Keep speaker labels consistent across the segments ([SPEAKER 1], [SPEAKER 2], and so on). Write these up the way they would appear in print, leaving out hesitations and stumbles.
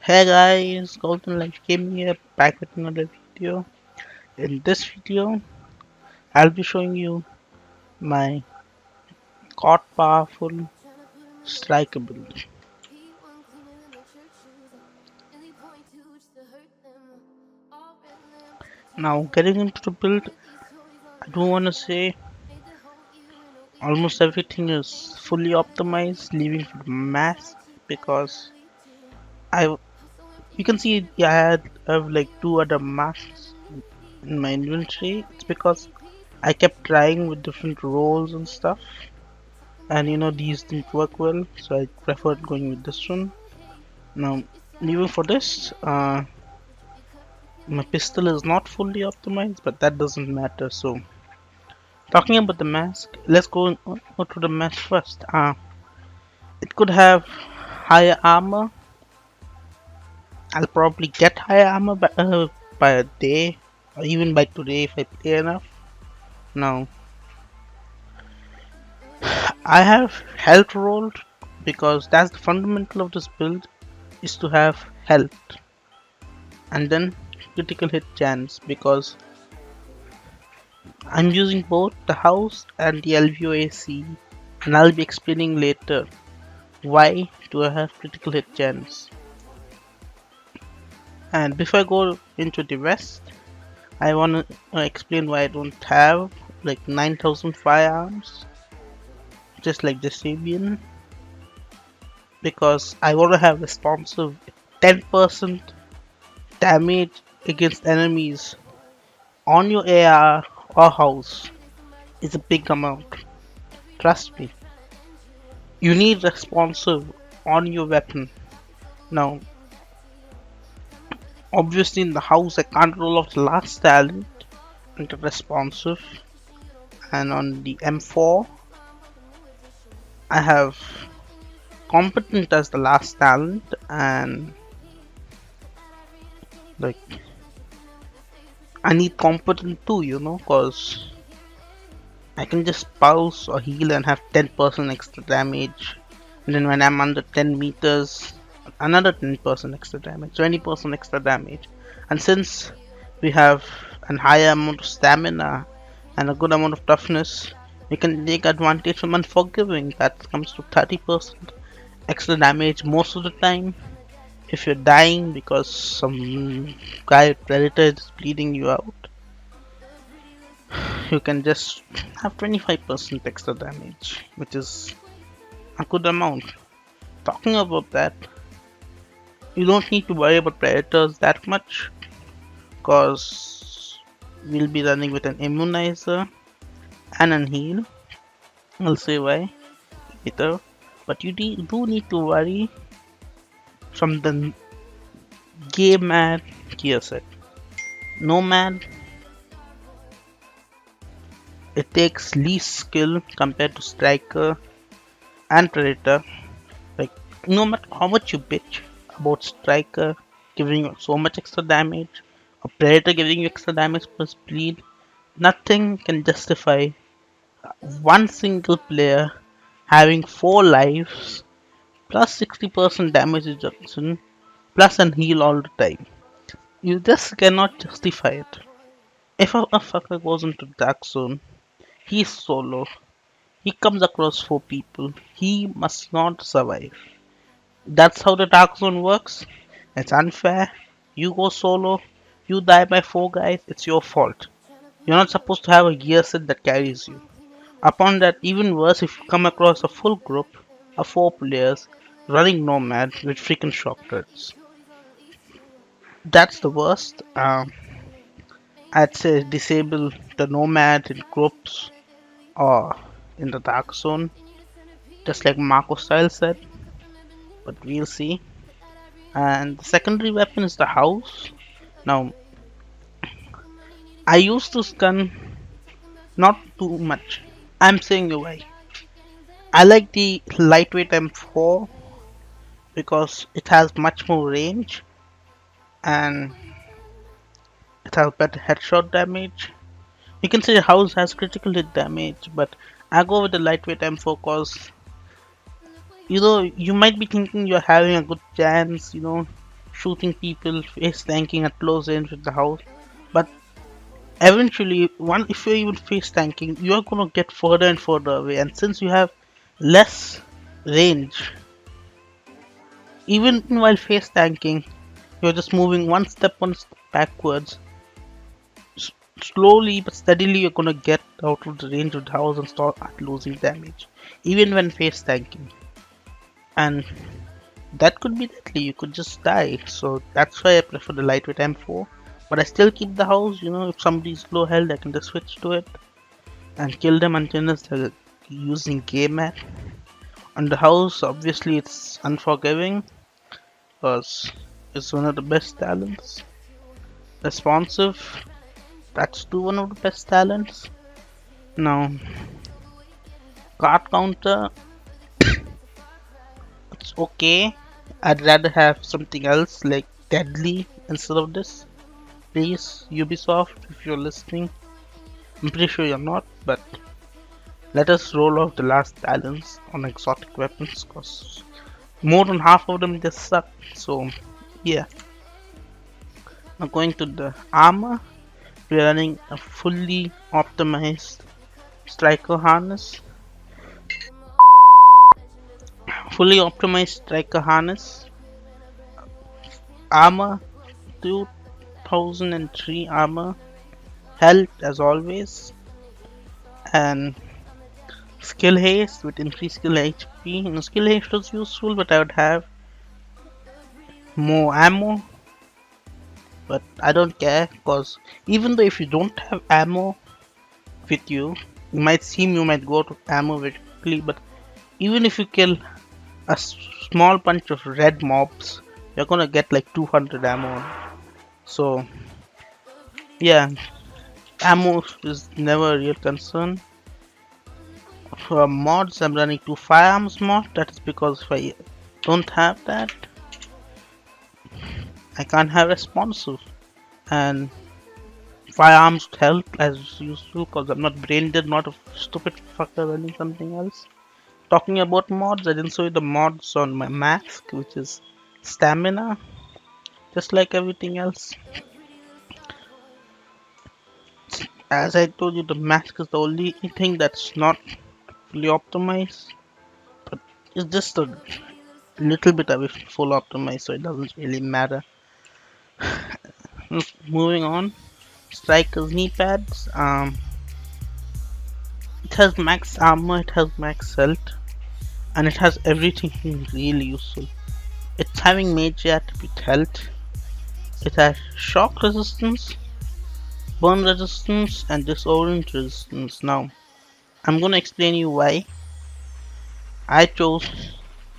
[SPEAKER 1] Hey guys, Golden Life Gaming here, back with another video. In this video, I'll be showing you my god powerful striker build. Now, getting into the build, I do want to say almost everything is fully optimized, leaving for the mask because I you can see I have like two other masks in my inventory. It's because I kept trying with different roles and stuff. And these didn't work well, so I preferred going with this one. Now, even for this, my pistol is not fully optimized, but that doesn't matter. So, talking about the mask, let's go to the mask first. It could have higher armor. I'll probably get higher armor by a day, or even by today if I play enough. Now, I have health rolled because that's the fundamental of this build, is to have health. And then critical hit chance because I'm using both the house and the LVOAC, and I'll be explaining later why do I have critical hit chance. And before I go into the rest, I want to explain why I don't have like 9,000 firearms just like the Sabian, because I want to have responsive 10% damage against enemies on your AR or house is a big amount. Trust me. You need responsive on your weapon. Now, obviously in the house I can't roll off the last talent into responsive, and on the M4 I have competent as the last talent, and like I need competent too, cause I can just pulse or heal and have 10% extra damage, and then when I'm under 10 meters another 10% extra damage, 20% extra damage. And since we have a higher amount of stamina and a good amount of toughness, we can take advantage from Unforgiving. That comes to 30% extra damage most of the time. If you're dying because some guy predator is bleeding you out, you can just have 25% extra damage, which is a good amount. Talking about that, you don't need to worry about predators that much, because we'll be running with an immunizer and an heal. I'll say why later, but you do need to worry from the Nomad gear set. Nomad, it takes least skill compared to Striker and Predator. Like, no matter how much you bitch about Striker giving you so much extra damage, or Predator giving you extra damage plus bleed, nothing can justify one single player having 4 lives plus 60% damage reduction plus an heal all the time. You just cannot justify it. If a fucker goes into Dark Zone, he's solo. He comes across 4 people. He must not survive. That's how the Dark Zone works. It's unfair. You go solo, you die by 4 guys, it's your fault. You're not supposed to have a gear set that carries you. Upon that, even worse if you come across a full group of 4 players running Nomad with freaking shock turrets. That's the worst. I'd say disable the Nomad in groups or in the Dark Zone, just like Marco Style said, but we'll see. And the secondary weapon is the house. Now, I use this gun not too much. I'm saying you why. I like the lightweight M4 because it has much more range and it has better headshot damage. You can say the house has critical hit damage, but I go with the lightweight M4 because you might be thinking you're having a good chance, shooting people, face tanking at close range with the house. But eventually, if you're even face tanking, you're gonna get further and further away. And since you have less range, even while face tanking, you're just moving one step backwards. S- Slowly but steadily, you're gonna get out of the range of the house and start losing damage, even when face tanking. And that could be deadly, you could just die. So that's why I prefer the lightweight M4. But I still keep the house, if somebody's low health, I can just switch to it and kill them until they're using game mat. On the house, obviously, it's unforgiving because it's one of the best talents. Responsive, that's too one of the best talents. Now, card counter, it's okay. I'd rather have something else like deadly instead of this. Please, Ubisoft, if you're listening, I'm pretty sure you're not, but let us roll off the last talents on exotic weapons because more than half of them just suck. So, yeah. Now, going to the armor, we're running a fully optimized striker harness. Fully optimized striker harness. Armor 2003 armor. Health as always. And skill haste with increased skill HP. Skill haste was useful, but I would have more ammo. But I don't care because even though if you don't have ammo with you, you might go to ammo very quickly. But even if you kill a small bunch of red mobs, you're gonna get like 200 ammo. So yeah, ammo is never a real concern. For mods, I'm running 2 firearms mod. That is because if I don't have that, I can't have responsive. And firearms help as useful because I'm not brain dead, not a stupid fucker running something else. Talking about mods, I didn't show you the mods on my mask, which is stamina, just like everything else. As I told you, the mask is the only thing that's not fully optimized, but it's just a little bit away from full optimized, so it doesn't really matter. Moving on, Striker's knee pads. It has max armor, it has max health, and it has everything really useful. It's having major attribute health. It has shock resistance, burn resistance, and disorient resistance. Now, I'm gonna explain you why I chose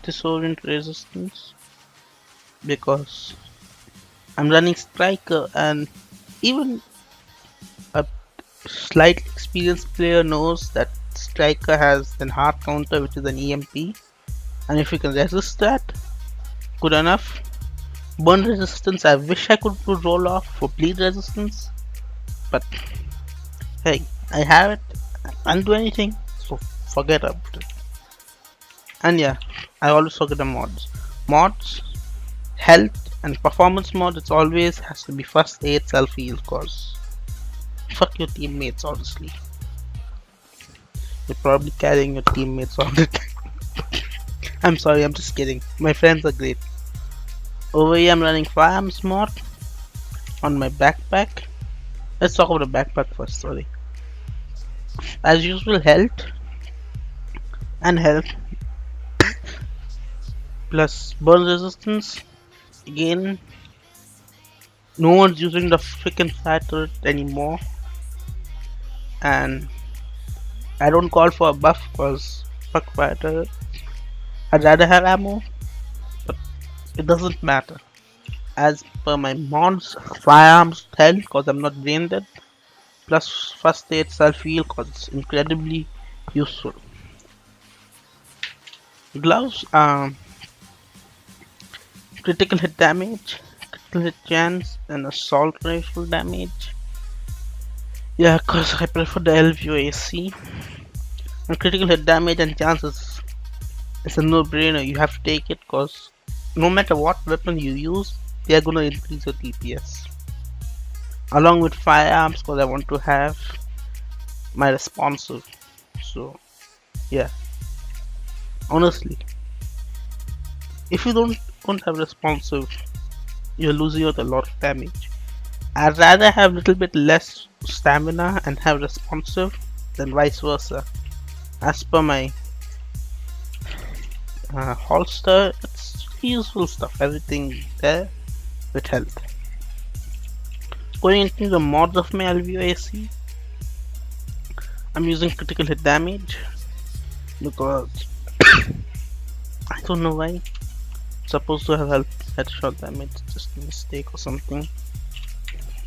[SPEAKER 1] disorient resistance, because I'm running Striker, and even a slightly experienced player knows that Striker has an hard counter, which is an EMP, and if you can resist that, good enough. Burn resistance, I wish I could roll off for bleed resistance, but hey, I have it. I can't do anything, so forget about it. And yeah, I always forget the mods. Mods, health, and performance mod, it always has to be first aid, self heal, cause fuck your teammates, honestly. You're probably carrying your teammates all the time. I'm sorry, I'm just kidding. My friends are great. Over here, I'm running firearms mod on my backpack. Let's talk about the backpack first, sorry. As usual, health and health plus burn resistance. Again, no one's using the freaking fire turret anymore, and I don't call for a buff because fuck fire turret. I'd rather have ammo, but it doesn't matter. As per my mods, firearms health because I'm not brain dead, plus first aid self heal because it's incredibly useful. Gloves, critical hit damage, critical hit chance, and assault rifle damage. Yeah, cause I prefer the LVOAC. And critical hit damage and chances is a no-brainer. You have to take it cause no matter what weapon you use, they are gonna increase your DPS. Along with firearms, because I want to have my responsive. So yeah, honestly, if you don't have responsive, you're losing out a lot of damage. I'd rather have a little bit less stamina and have responsive than vice versa. As per my holster, it's useful stuff, everything there with health. Going into the mods of my LVOAC, I'm using critical hit damage because I don't know why. It's supposed to have headshot damage, just a mistake or something.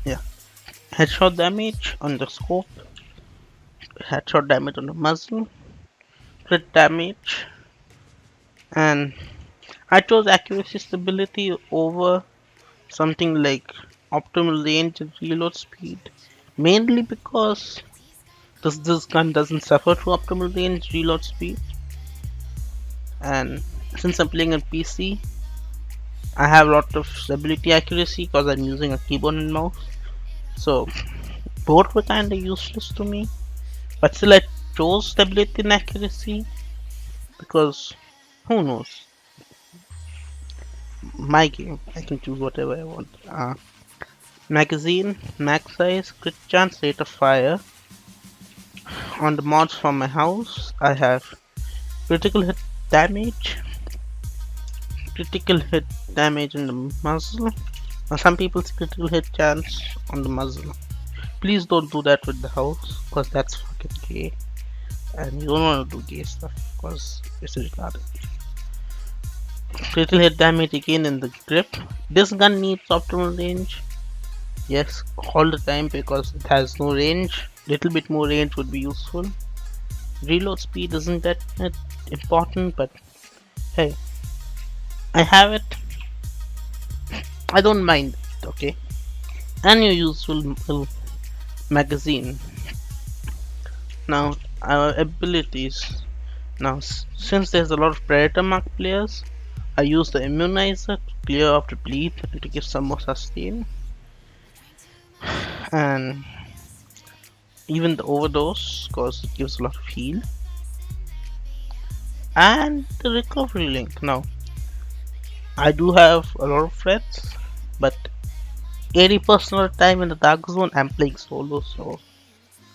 [SPEAKER 1] Yeah, headshot damage on the scope, headshot damage on the muzzle, crit damage, and I chose accuracy stability over something like optimal range and reload speed, mainly because this gun doesn't suffer from optimal range reload speed, and since I'm playing on PC, I have a lot of stability accuracy because I'm using a keyboard and mouse. So both were kinda useless to me, but still I chose stability and accuracy because who knows? My game, I can choose whatever I want. Magazine, max size, crit chance, rate of fire. On the mods from my house, I have critical hit damage, critical hit damage in the muzzle. Now some people say critical hit chance on the muzzle. Please don't do that with the house, because that's fucking gay. And you don't want to do gay stuff, because it's retarded. Critical hit damage again in the grip. This gun needs optimal range. Yes, all the time because it has no range. Little bit more range would be useful. Reload speed isn't that important, but hey, I have it. I don't mind it, okay? And your useful magazine. Now, our abilities. Now, since there's a lot of Predator Mark players, I use the Immunizer to clear off the bleed and to give some more sustain. And even the Overdose, because it gives a lot of heal. And the Recovery Link. Now, I do have a lot of friends, but 80% of the time in the Dark Zone, I'm playing solo, so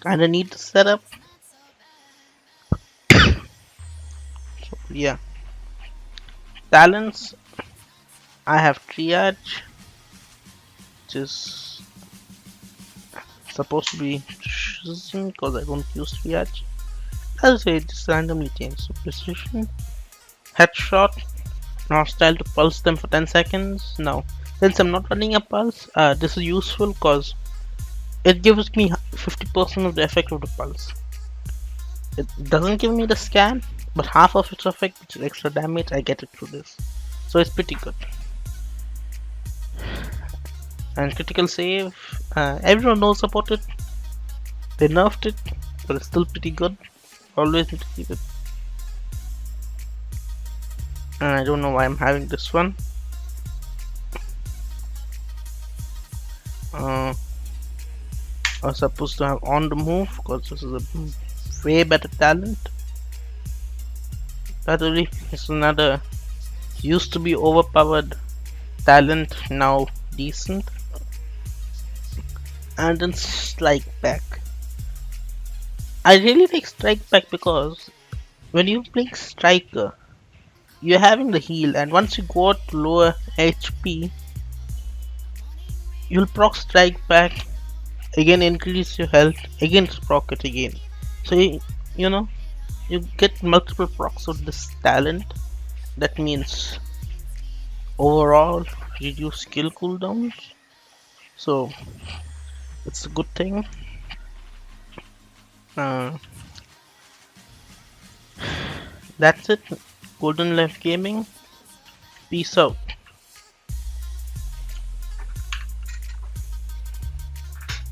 [SPEAKER 1] kinda need to set up. So, yeah. Talents, I have Triage, which is supposed to be chosen because I don't use Triage. As I just randomly change. So, Precision, Headshot, Hostile to pulse them for 10 seconds. Now, since I'm not running a pulse, this is useful because it gives me 50% of the effect of the pulse. It doesn't give me the scan, but half of its effect, which is extra damage, I get it through this. So it's pretty good. And critical save, everyone knows about it. They nerfed it, but it's still pretty good. Always need to keep it. And I don't know why I'm having this one. I was supposed to have on the move because this is a way better talent. Battery is another used to be overpowered talent, now decent. And then Strike Back. I really like Strike Back because when you play Striker, you're having the heal, and once you go out to lower HP, you'll proc Strike Back, again increase your health, again proc it again. So you know, you get multiple procs of this talent. That means overall reduce skill cooldowns. So it's a good thing. That's it. Golden Life Gaming. Peace out.